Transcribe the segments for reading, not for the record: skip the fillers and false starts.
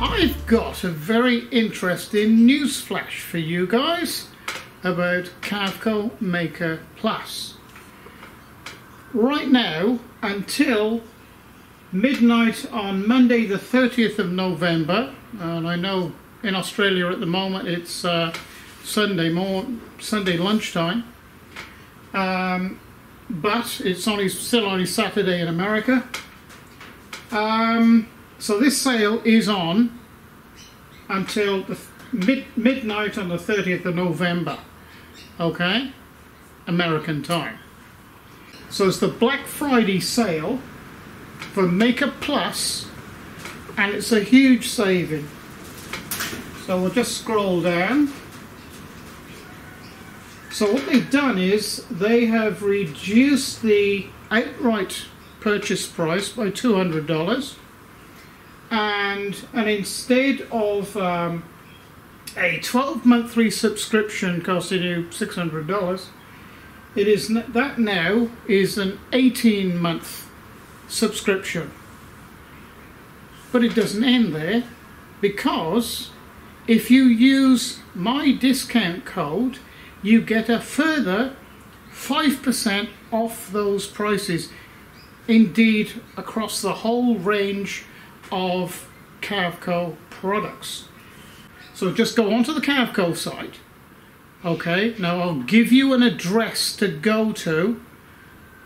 I've got a very interesting news flash for you guys about Carveco Maker Plus. Right now, until midnight on Monday the 30th of November, and I know in Australia at the moment it's Sunday lunchtime, but it's still only Saturday in America. So this sale is on until the midnight on the 30th of November, okay, American time. So it's the Black Friday sale for Maker Plus, and it's a huge saving. So we'll just scroll down. So what they've done is they have reduced the outright purchase price by $200, and instead of a 12-monthly subscription costing you $600, that now is an 18-month subscription. But it doesn't end there, because if you use my discount code, you get a further 5% off those prices. Indeed, across the whole range of Carveco products. So just go onto the Carveco site. Okay, now I'll give you an address to go to,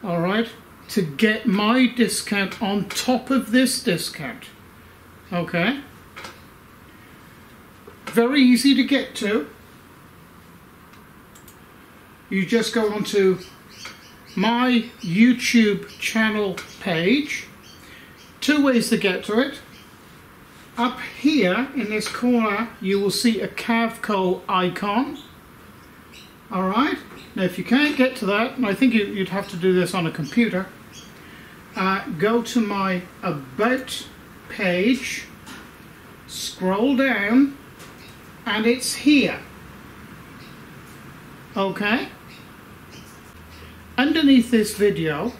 alright, to get my discount on top of this discount. Okay, very easy to get to. You just go onto my YouTube channel page. Two ways to get to it. Up here in this corner you will see a Carveco icon. Alright, now if you can't get to that, and I think you'd have to do this on a computer, go to my About page, scroll down, and it's here. Okay? Underneath this video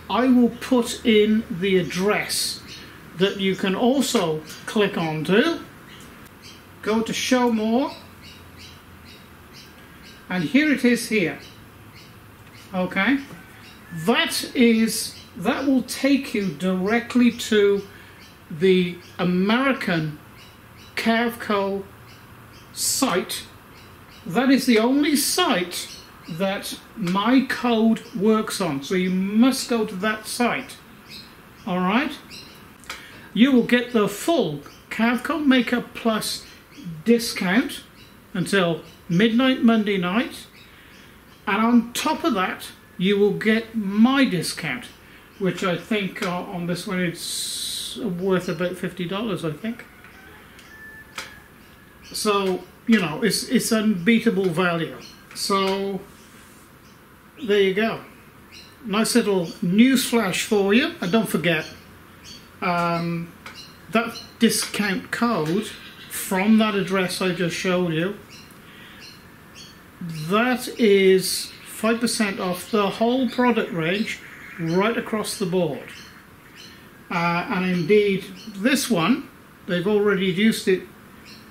I will put in the address that you can also click onto. Go to show more, and here it is here. Okay, that will take you directly to the American Carveco site. That is the only site that my code works on, so you must go to that site. Alright, you will get the full Carveco Maker Plus discount until midnight Monday night, and on top of that you will get my discount, which I think on this one it's worth about $50, I think. So you know, it's unbeatable value. So there you go, nice little news flash for you. And don't forget that discount code from that address I just showed you, that is 5% off the whole product range right across the board. And indeed this one, they've already reduced it,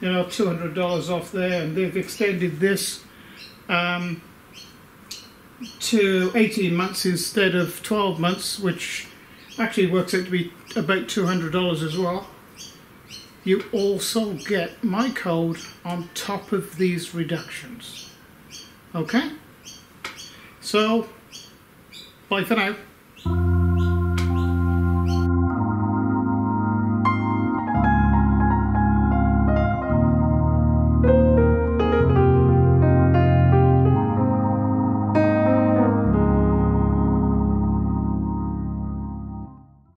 you know, $200 off there, and they've extended this to 18 months instead of 12 months, which actually works out to be about $200 as well. You also get my code on top of these reductions. Okay? So, bye for now.